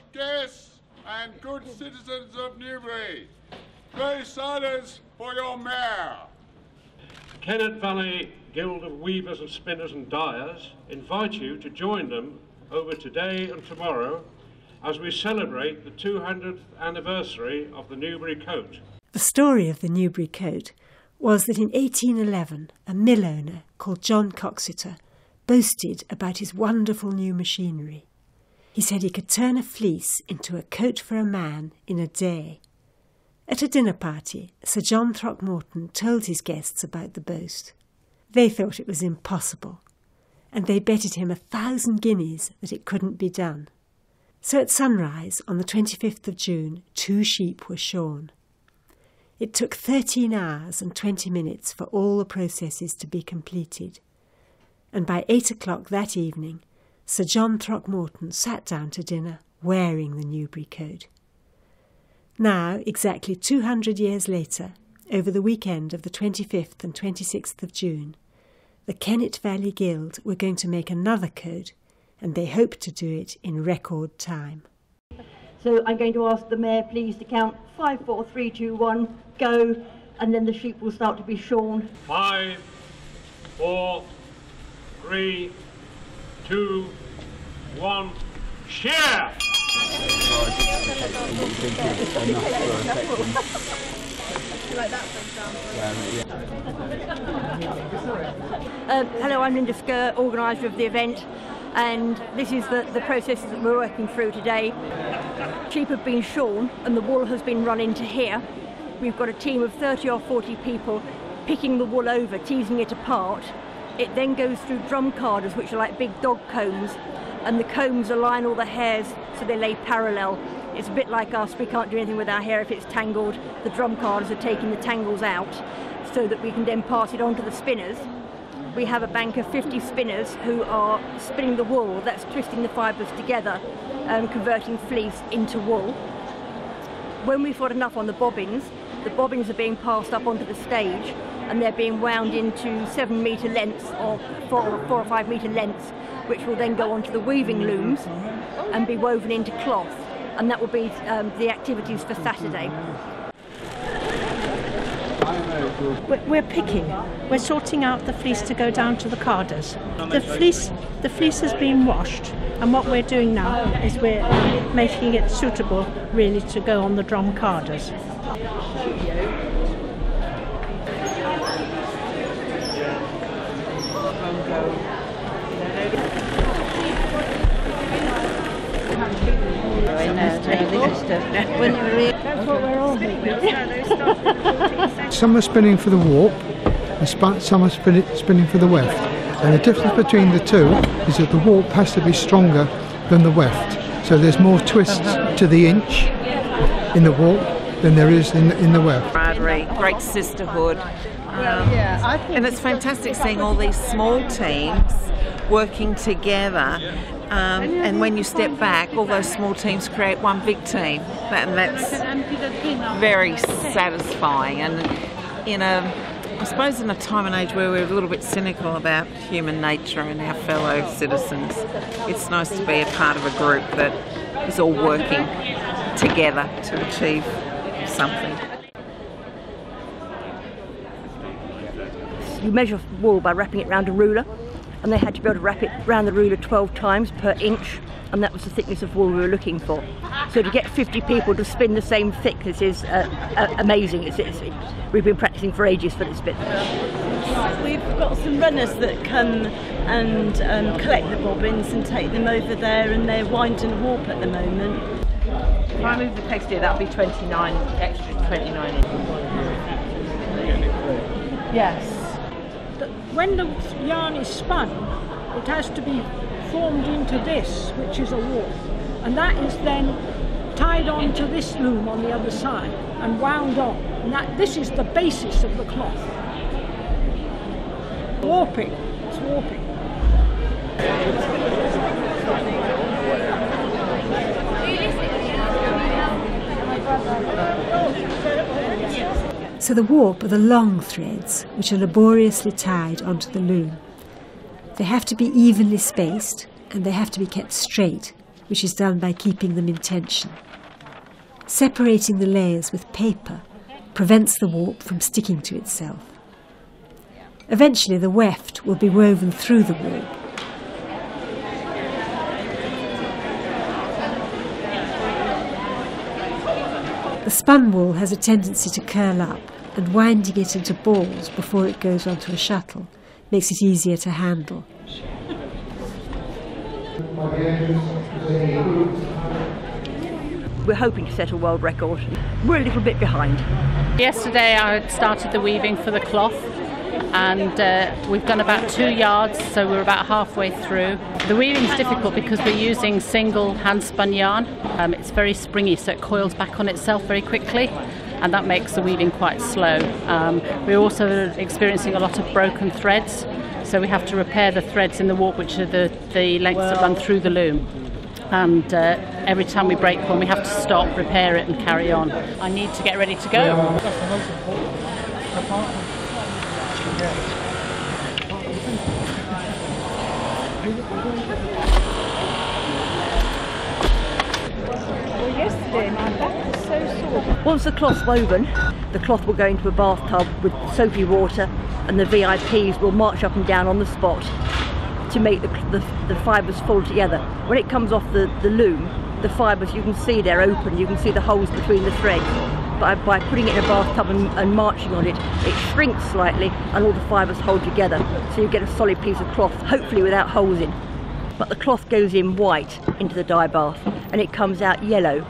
distinguished guests and good citizens of Newbury, play silence for your mayor. The Kennet Valley Guild of Weavers and Spinners and Dyers invite you to join them over today and tomorrow as we celebrate the 200th anniversary of the Newbury coat. The story of the Newbury coat was that in 1811 a mill owner called John Coxeter boasted about his wonderful new machinery. He said he could turn a fleece into a coat for a man in a day. At a dinner party, Sir John Throckmorton told his guests about the boast. They thought it was impossible, and they betted him 1,000 guineas that it couldn't be done. So at sunrise on the 25th of June, 2 sheep were shorn. It took 13 hours and 20 minutes for all the processes to be completed, and by 8 o'clock that evening, Sir John Throckmorton sat down to dinner wearing the Newbury coat. Now, exactly 200 years later, over the weekend of the 25th and 26th of June, the Kennet Valley Guild were going to make another coat, and they hope to do it in record time. So I'm going to ask the Mayor please to count 5, 4, 3, 2, 1, go, and then the sheep will start to be shorn. 5, 4, 3, 2, 1, share! Hello, I'm Linda Skur, organiser of the event, and this is the processes that we're working through today. Sheep have been shorn and the wool has been run into here. We've got a team of 30 or 40 people picking the wool over, teasing it apart. It then goes through drum carders, which are like big dog combs, and the combs align all the hairs so they lay parallel. It's a bit like us, we can't do anything with our hair if it's tangled. The drum carders are taking the tangles out so that we can then pass it on to the spinners. We have a bank of 50 spinners who are spinning the wool, that's twisting the fibres together, converting fleece into wool. When we've got enough on the bobbins are being passed up onto the stage and they're being wound into 7 metre lengths or 4 or 5 metre lengths, which will then go onto the weaving looms and be woven into cloth, and that will be the activities for Saturday. We're picking. We're sorting out the fleece to go down to the carders. The fleece has been washed, and what we're doing now is we're making it suitable really to go on the drum carders. That's what we're all making. Some are spinning for the warp and some are spinning for the weft. And the difference between the two is that the warp has to be stronger than the weft. So there's more twists to the inch in the warp than there is in the weft. Great sisterhood. And it's fantastic seeing all these small teams working together. And when you step back, all those small teams create one big team, and that's very satisfying. And I suppose in a time and age where we're a little bit cynical about human nature and our fellow citizens, it's nice to be a part of a group that is all working together to achieve something. You measure wool by wrapping it round a ruler, and they had to be able to wrap it round the ruler 12 times per inch, and that was the thickness of wool we were looking for. So to get 50 people to spin the same thickness is amazing. We've been practicing for ages for this bit. We've got some runners that come and collect the bobbins and take them over there, and they're winding a warp at the moment. If I move the text here, that'll be 29, extra 29 in. Yes. When the yarn is spun, it has to be formed into this, which is a warp, and that is then tied on to this loom on the other side and wound on, and this is the basis of the cloth. Warping, it's warping. So the warp are the long threads which are laboriously tied onto the loom. They have to be evenly spaced and they have to be kept straight which is done by keeping them in tension. Separating the layers with paper prevents the warp from sticking to itself. Eventually the weft will be woven through the warp. The spun wool has a tendency to curl up, and winding it into balls before it goes onto a shuttle makes it easier to handle. We're hoping to set a world record. We're a little bit behind. Yesterday I started the weaving for the cloth, and we've done about 2 yards, so we're about halfway through. The weaving's difficult because we're using single hand spun yarn. It's very springy, so it coils back on itself very quickly, and that makes the weaving quite slow. We're also experiencing a lot of broken threads, so we have to repair the threads in the warp, which are the lengths that run through the loom. And every time we break one, we have to stop, repair it and carry on. I need to get ready to go. Yesterday my back was so sore. Once the cloth's woven, the cloth will go into a bathtub with soapy water, and the VIPs will march up and down on the spot to make the fibres fall together. When it comes off the loom, the fibres, you can see they're open, you can see the holes between the threads. But by putting it in a bathtub and marching on it, it shrinks slightly and all the fibres hold together, so you get a solid piece of cloth, hopefully without holes in. But the cloth goes in white into the dye bath and it comes out yellow,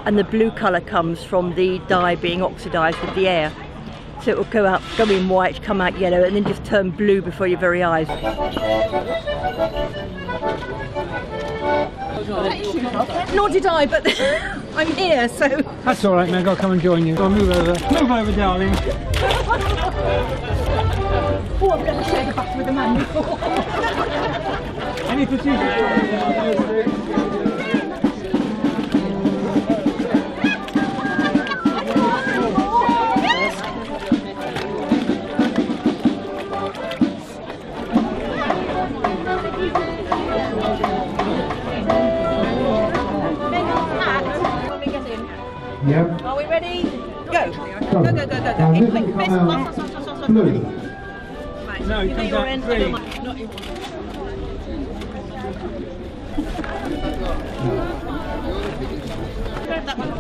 and the blue colour comes from the dye being oxidised with the air. So it will go in white, come out yellow, and then just turn blue before your very eyes. Nor did I, but I'm here, so... That's all right, Meg, I'll come and join you. I'll move over. Move over, darling. Oh, I've never shared a bath with a man before. Any particular... Yep. Are we ready? Go. Go, go, go, go, go. In quick fist. Blue. Right. No, you come your back end. green. Not your that one.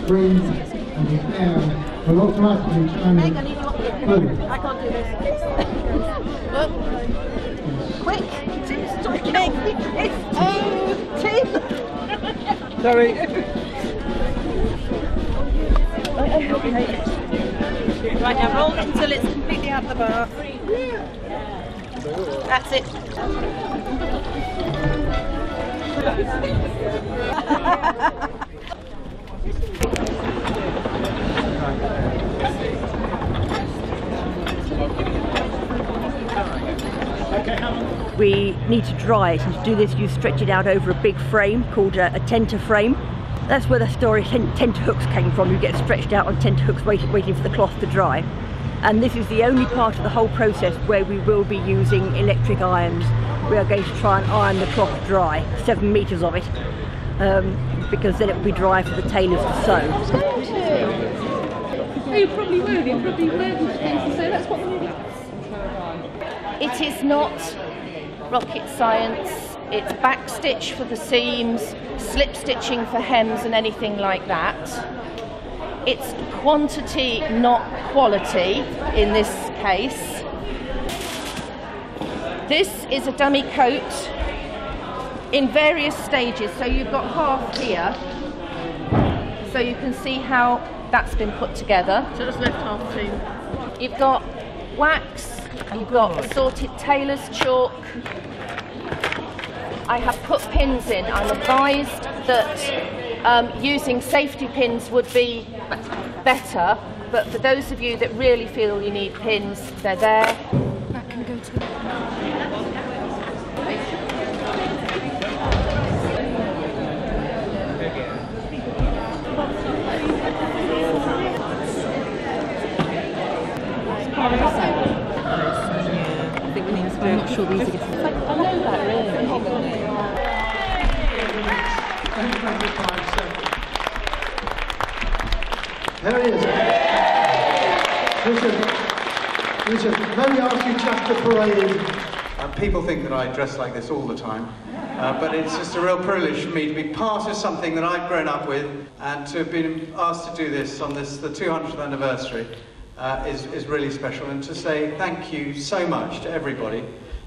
Green and the air will automatically turn Meg, I need you up here. blue. I can't do this. Look. Quick. Meg, it's teeth. Sorry. Right, now roll it until it's completely out of the bath. That's it. We need to dry it, and to do this you stretch it out over a big frame called a tenterframe. That's where the story tenterhooks came from. You get stretched out on tenterhooks waiting for the cloth to dry. And this is the only part of the whole process where we will be using electric irons. We are going to try and iron the cloth dry, 7 metres of it, because then it will be dry for the tailors to sew. Oh, you probably will. You probably will. So that's what we need. It is not rocket science. It's backstitch for the seams, slip stitching for hems and anything like that. It's quantity, not quality in this case. This is a dummy coat in various stages. So you've got half here, so you can see how that's been put together. So just left half too. You've got wax, you've got assorted tailor's chalk. I have put pins in. I'm advised that using safety pins would be better, but for those of you that really feel you need pins, they're there. That can go to I think we need to do it. I'm not sure these are getting... I know that really. There he is. Listen, let me ask you just to parade. People think that I dress like this all the time, but it's just a real privilege for me to be part of something that I've grown up with, and to have been asked to do this on this, the 200th anniversary, is really special. And to say thank you so much to everybody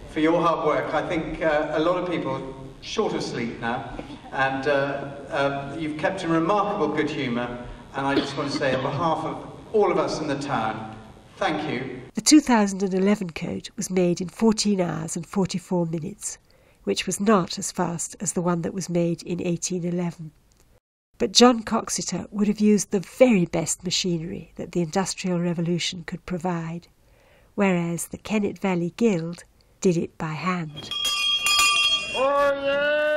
for your hard work. I think a lot of people are short of sleep now, and you've kept in remarkable good humour, and I just want to say on behalf of all of us in the town, thank you. The 2011 coat was made in 14 hours and 44 minutes, which was not as fast as the one that was made in 1811. But John Coxeter would have used the very best machinery that the Industrial Revolution could provide, whereas the Kennet Valley Guild did it by hand. Oh, yeah!